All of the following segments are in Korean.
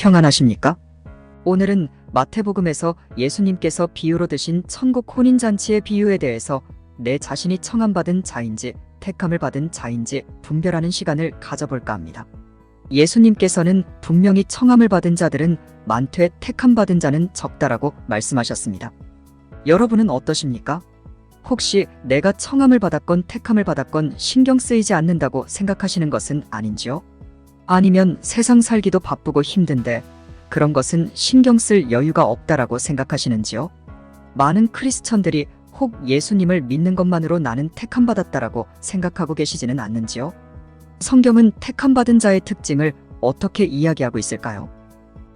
평안하십니까? 오늘은 마태복음에서 예수님께서 비유로 드신 천국 혼인잔치의 비유에 대해서 내 자신이 청함받은 자인지 택함을 받은 자인지 분별하는 시간을 가져볼까 합니다. 예수님께서는 분명히 청함을 받은 자들은 많되 택함 받은 자는 적다라고 말씀하셨습니다. 여러분은 어떠십니까? 혹시 내가 청함을 받았건 택함을 받았건 신경 쓰이지 않는다고 생각하시는 것은 아닌지요? 아니면 세상 살기도 바쁘고 힘든데 그런 것은 신경 쓸 여유가 없다라고 생각하시는지요? 많은 크리스천들이 혹 예수님을 믿는 것만으로 나는 택함 받았다라고 생각하고 계시지는 않는지요? 성경은 택함 받은 자의 특징을 어떻게 이야기하고 있을까요?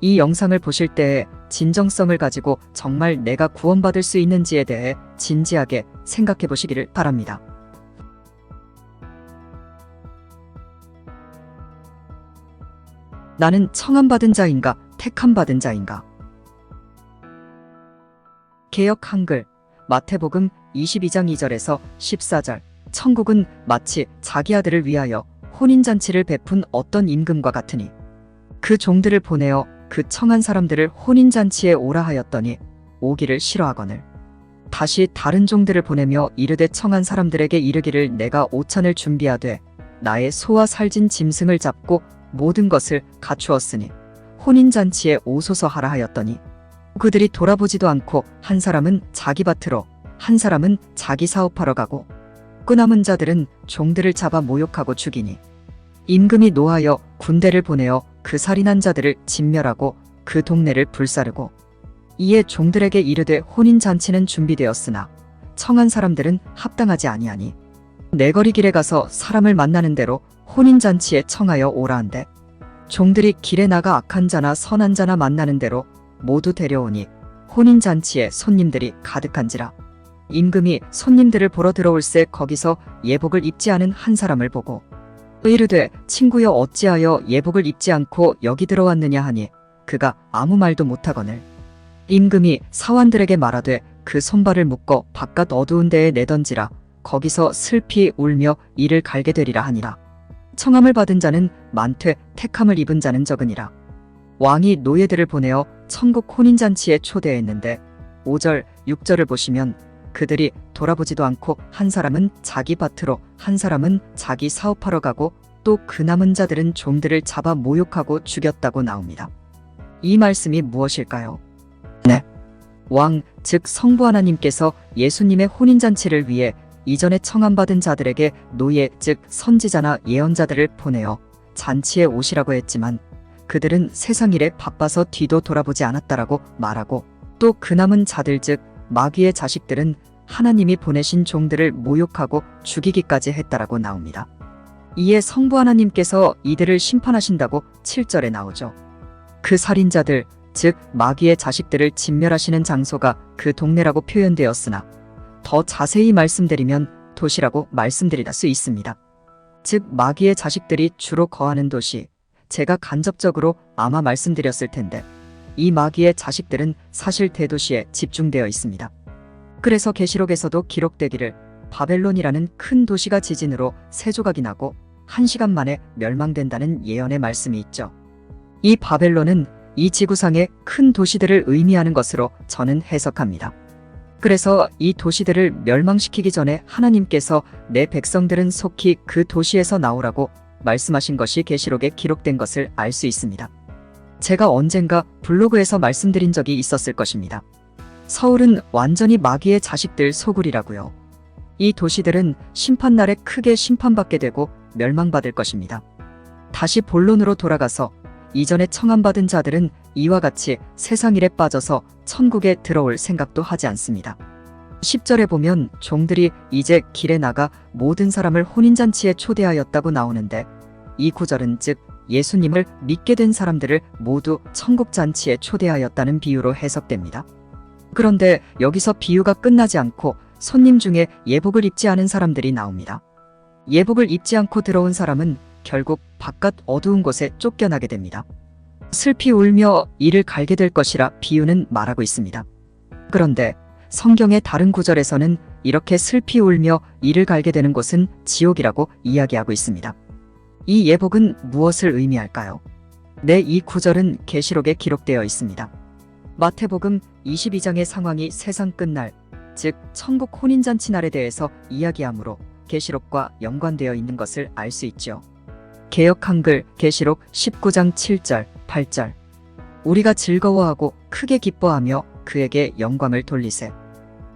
이 영상을 보실 때에 진정성을 가지고 정말 내가 구원받을 수 있는지에 대해 진지하게 생각해 보시기를 바랍니다. 나는 청함받은 자인가, 택함 받은 자인가? 개역 한글, 마태복음 22장 2절에서 14절. 천국은 마치 자기 아들을 위하여 혼인잔치를 베푼 어떤 임금과 같으니 그 종들을 보내어 그 청한 사람들을 혼인잔치에 오라 하였더니 오기를 싫어하거늘 다시 다른 종들을 보내며 이르되 청한 사람들에게 이르기를 내가 오찬을 준비하되 나의 소와 살진 짐승을 잡고 모든 것을 갖추었으니 혼인잔치에 오소서 하라 하였더니 그들이 돌아보지도 않고 한 사람은 자기 밭으로 한 사람은 자기 사업하러 가고 그 남은 자들은 종들을 잡아 모욕하고 죽이니 임금이 노하여 군대를 보내어 그 살인한 자들을 진멸하고 그 동네를 불사르고 이에 종들에게 이르되 혼인잔치는 준비되었으나 청한 사람들은 합당하지 아니하니 내거리 길에 가서 사람을 만나는 대로 혼인잔치에 청하여 오라 한대 종들이 길에 나가 악한 자나 선한 자나 만나는 대로 모두 데려오니 혼인잔치에 손님들이 가득한지라 임금이 손님들을 보러 들어올새 거기서 예복을 입지 않은 한 사람을 보고 이르되 친구여 어찌하여 예복을 입지 않고 여기 들어왔느냐 하니 그가 아무 말도 못하거늘 임금이 사환들에게 말하되 그 손발을 묶어 바깥 어두운 데에 내던지라 거기서 슬피 울며 이를 갈게 되리라 하니라. 청함을 받은 자는 많되 택함을 입은 자는 적으니라. 왕이 노예들을 보내어 천국 혼인잔치에 초대했는데 5절 6절을 보시면 그들이 돌아보지도 않고 한 사람은 자기 밭으로 한 사람은 자기 사업하러 가고 또 그 남은 자들은 종들을 잡아 모욕하고 죽였다고 나옵니다. 이 말씀이 무엇일까요? 네. 왕, 즉 성부 하나님께서 예수님의 혼인잔치를 위해 이전에 청함받은 자들에게 노예, 즉 선지자나 예언자들을 보내어 잔치에 오시라고 했지만 그들은 세상 일에 바빠서 뒤도 돌아보지 않았다라고 말하고 또 그 남은 자들 즉 마귀의 자식들은 하나님이 보내신 종들을 모욕하고 죽이기까지 했다라고 나옵니다. 이에 성부 하나님께서 이들을 심판하신다고 7절에 나오죠. 그 살인자들, 즉 마귀의 자식들을 진멸하시는 장소가 그 동네라고 표현되었으나 더 자세히 말씀드리면 도시라고 말씀드릴 수 있습니다. 즉 마귀의 자식들이 주로 거하는 도시, 제가 간접적으로 아마 말씀드렸을 텐데 이 마귀의 자식들은 사실 대도시에 집중되어 있습니다. 그래서 계시록에서도 기록되기를 바벨론이라는 큰 도시가 지진으로 세 조각이 나고 1시간 만에 멸망된다는 예언의 말씀이 있죠. 이 바벨론은 이 지구상의 큰 도시들을 의미하는 것으로 저는 해석합니다. 그래서 이 도시들을 멸망시키기 전에 하나님께서 내 백성들은 속히 그 도시에서 나오라고 말씀하신 것이 계시록에 기록된 것을 알 수 있습니다. 제가 언젠가 블로그에서 말씀드린 적이 있었을 것입니다. 서울은 완전히 마귀의 자식들 소굴이라고요. 이 도시들은 심판날에 크게 심판받게 되고 멸망받을 것입니다. 다시 본론으로 돌아가서 이전에 청함받은 자들은 이와 같이 세상 일에 빠져서 천국에 들어올 생각도 하지 않습니다. 10절에 보면 종들이 이제 길에 나가 모든 사람을 혼인잔치에 초대하였다고 나오는데 이 구절은 즉 예수님을 믿게 된 사람들을 모두 천국잔치에 초대하였다는 비유로 해석됩니다. 그런데 여기서 비유가 끝나지 않고 손님 중에 예복을 입지 않은 사람들이 나옵니다. 예복을 입지 않고 들어온 사람은 결국 바깥 어두운 곳에 쫓겨나게 됩니다. 슬피 울며 이를 갈게 될 것이라 비유는 말하고 있습니다. 그런데 성경의 다른 구절에서는 이렇게 슬피 울며 이를 갈게 되는 곳은 지옥이라고 이야기하고 있습니다. 이 예복은 무엇을 의미할까요? 이 구절은 계시록에 기록되어 있습니다. 마태복음 22장의 상황이 세상 끝날, 즉 천국 혼인잔치 날에 대해서 이야기하므로 계시록과 연관되어 있는 것을 알 수 있죠. 개역 한글 계시록 19장 7절, 8절. 우리가 즐거워하고 크게 기뻐하며 그에게 영광을 돌리세.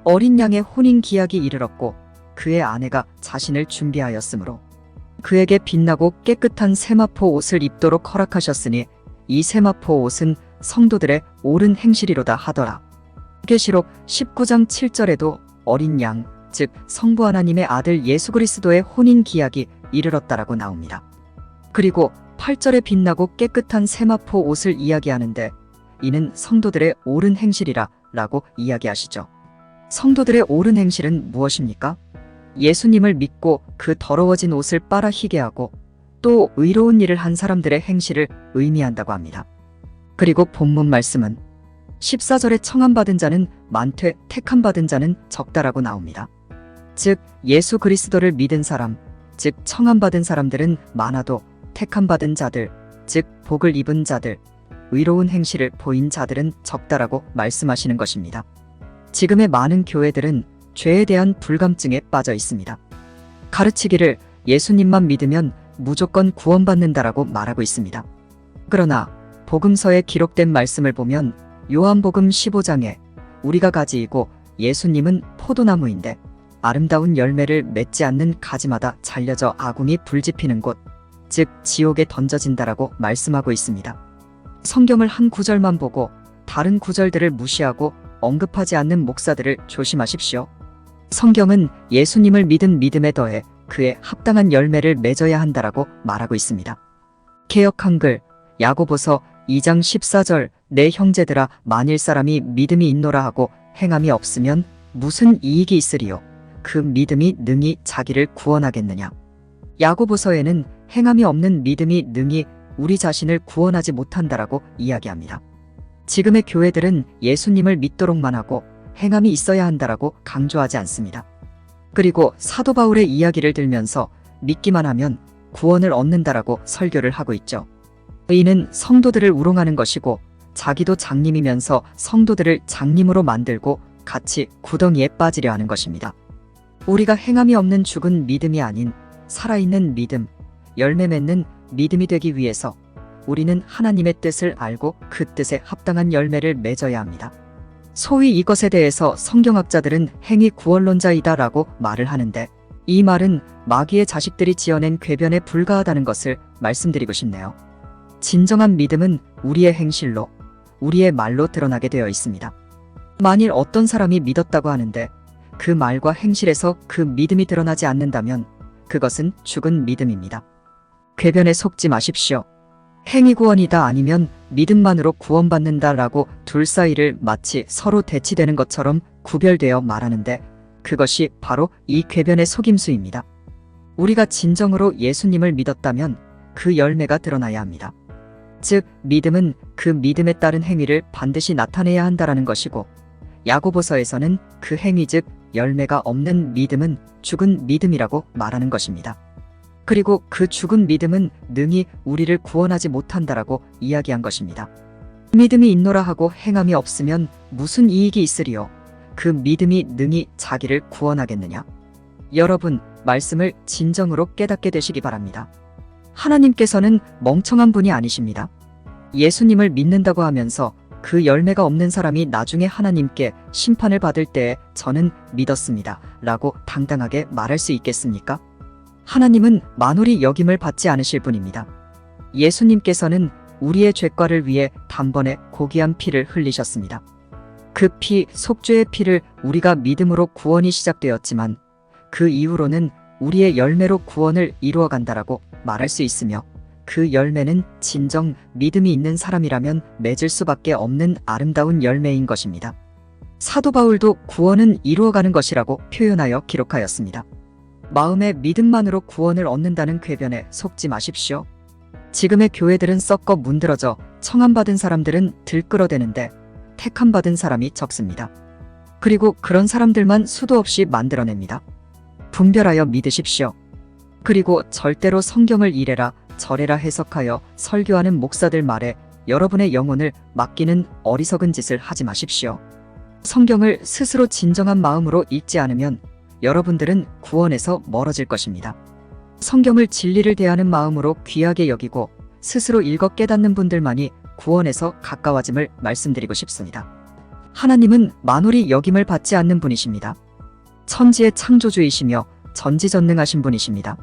어린 양의 혼인 기약이 이르렀고 그의 아내가 자신을 준비하였으므로 그에게 빛나고 깨끗한 세마포 옷을 입도록 허락하셨으니 이 세마포 옷은 성도들의 옳은 행실이로다 하더라. 계시록 19장 7절에도 어린 양, 즉 성부 하나님의 아들 예수 그리스도의 혼인 기약이 이르렀다라고 나옵니다. 그리고 8절에 빛나고 깨끗한 세마포 옷을 이야기하는데 이는 성도들의 옳은 행실이라 라고 이야기하시죠. 성도들의 옳은 행실은 무엇입니까? 예수님을 믿고 그 더러워진 옷을 빨아 희게 하고 또 의로운 일을 한 사람들의 행실을 의미한다고 합니다. 그리고 본문 말씀은 14절에 청함받은 자는 많되 택함받은 자는 적다라고 나옵니다. 즉 예수 그리스도를 믿은 사람, 즉 청함받은 사람들은 많아도 택함받은 자들, 즉 복을 입은 자들, 의로운 행실을 보인 자들은 적다라고 말씀하시는 것입니다. 지금의 많은 교회들은 죄에 대한 불감증에 빠져 있습니다. 가르치기를 예수님만 믿으면 무조건 구원받는다라고 말하고 있습니다. 그러나 복음서에 기록된 말씀을 보면 요한복음 15장에 우리가 가지이고 예수님은 포도나무인데 아름다운 열매를 맺지 않는 가지마다 잘려져 아궁이 불지피는 곳, 즉 지옥에 던져진다라고 말씀하고 있습니다. 성경을 한 구절만 보고 다른 구절들을 무시하고 언급하지 않는 목사들을 조심하십시오. 성경은 예수님을 믿은 믿음에 더해 그에 합당한 열매를 맺어야 한다라고 말하고 있습니다. 개역 한글 야고보서 2장 14절 내 형제들아 만일 사람이 믿음이 있노라 하고 행함이 없으면 무슨 이익이 있으리요 그 믿음이 능히 자기를 구원하겠느냐. 야고보서에는 행함이 없는 믿음이 능히 우리 자신을 구원하지 못한다라고 이야기합니다. 지금의 교회들은 예수님을 믿도록만 하고 행함이 있어야 한다라고 강조하지 않습니다. 그리고 사도 바울의 이야기를 들면서 믿기만 하면 구원을 얻는다라고 설교를 하고 있죠. 이는 성도들을 우롱하는 것이고 자기도 장님이면서 성도들을 장님으로 만들고 같이 구덩이에 빠지려 하는 것입니다. 우리가 행함이 없는 죽은 믿음이 아닌 살아있는 믿음, 열매 맺는 믿음이 되기 위해서 우리는 하나님의 뜻을 알고 그 뜻에 합당한 열매를 맺어야 합니다. 소위 이것에 대해서 성경학자들은 행위 구원론자이다 라고 말을 하는데 이 말은 마귀의 자식들이 지어낸 궤변에 불과하다는 것을 말씀드리고 싶네요. 진정한 믿음은 우리의 행실로, 우리의 말로 드러나게 되어 있습니다. 만일 어떤 사람이 믿었다고 하는데 그 말과 행실에서 그 믿음이 드러나지 않는다면 그것은 죽은 믿음입니다. 궤변에 속지 마십시오. 행위 구원이다 아니면 믿음만으로 구원받는다 라고 둘 사이를 마치 서로 대치되는 것처럼 구별되어 말하는데 그것이 바로 이 궤변의 속임수입니다. 우리가 진정으로 예수님을 믿었다면 그 열매가 드러나야 합니다. 즉 믿음은 그 믿음에 따른 행위를 반드시 나타내야 한다라는 것이고 야고보서에서는 그 행위 즉 열매가 없는 믿음은 죽은 믿음이라고 말하는 것입니다. 그리고 그 죽은 믿음은 능히 우리를 구원하지 못한다라고 이야기한 것입니다. 믿음이 있노라 하고 행함이 없으면 무슨 이익이 있으리요? 그 믿음이 능히 자기를 구원하겠느냐? 여러분, 말씀을 진정으로 깨닫게 되시기 바랍니다. 하나님께서는 멍청한 분이 아니십니다. 예수님을 믿는다고 하면서 그 열매가 없는 사람이 나중에 하나님께 심판을 받을 때에 저는 믿었습니다 라고 당당하게 말할 수 있겠습니까? 하나님은 만홀히 여김을 받지 않으실 분입니다. 예수님께서는 우리의 죄과를 위해 단번에 고귀한 피를 흘리셨습니다. 그 피, 속죄의 피를 우리가 믿음으로 구원이 시작되었지만 그 이후로는 우리의 열매로 구원을 이루어간다라고 말할 수 있으며 그 열매는 진정 믿음이 있는 사람이라면 맺을 수밖에 없는 아름다운 열매인 것입니다. 사도 바울도 구원은 이루어가는 것이라고 표현하여 기록하였습니다. 마음의 믿음만으로 구원을 얻는다는 궤변에 속지 마십시오. 지금의 교회들은 썩어 문드러져 청함받은 사람들은 들끓어대는데 택함받은 사람이 적습니다. 그리고 그런 사람들만 수도 없이 만들어냅니다. 분별하여 믿으십시오. 그리고 절대로 성경을 이래라 저래라 해석하여 설교하는 목사들 말에 여러분의 영혼을 맡기는 어리석은 짓을 하지 마십시오. 성경을 스스로 진정한 마음으로 읽지 않으면 여러분들은 구원에서 멀어질 것입니다. 성경을 진리를 대하는 마음으로 귀하게 여기고 스스로 읽어 깨닫는 분들만이 구원에서 가까워짐을 말씀드리고 싶습니다. 하나님은 만홀히 여김을 받지 않는 분이십니다. 천지의 창조주이시며 전지전능하신 분이십니다.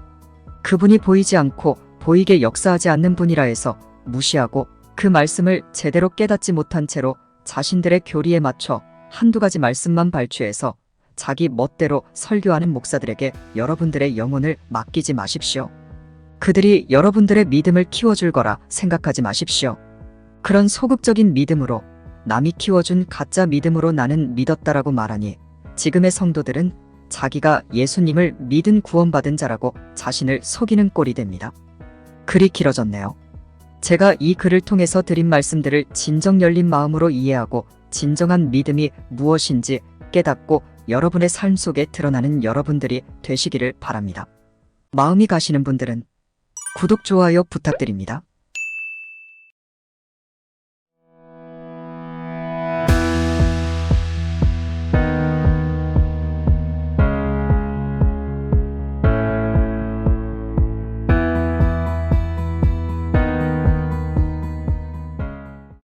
그분이 보이지 않고 보이게 역사하지 않는 분이라 해서 무시하고 그 말씀을 제대로 깨닫지 못한 채로 자신들의 교리에 맞춰 한두 가지 말씀만 발췌해서 자기 멋대로 설교하는 목사들에게 여러분들의 영혼을 맡기지 마십시오. 그들이 여러분들의 믿음을 키워줄 거라 생각하지 마십시오. 그런 소극적인 믿음으로 남이 키워준 가짜 믿음으로 나는 믿었다라고 말하니 지금의 성도들은 자기가 예수님을 믿은 구원받은 자라고 자신을 속이는 꼴이 됩니다. 글이 길어졌네요. 제가 이 글을 통해서 드린 말씀들을 진정 열린 마음으로 이해하고 진정한 믿음이 무엇인지 깨닫고 여러분의 삶 속에 드러나는 여러분들이 되시기를 바랍니다. 마음이 가시는 분들은 구독, 좋아요 부탁드립니다.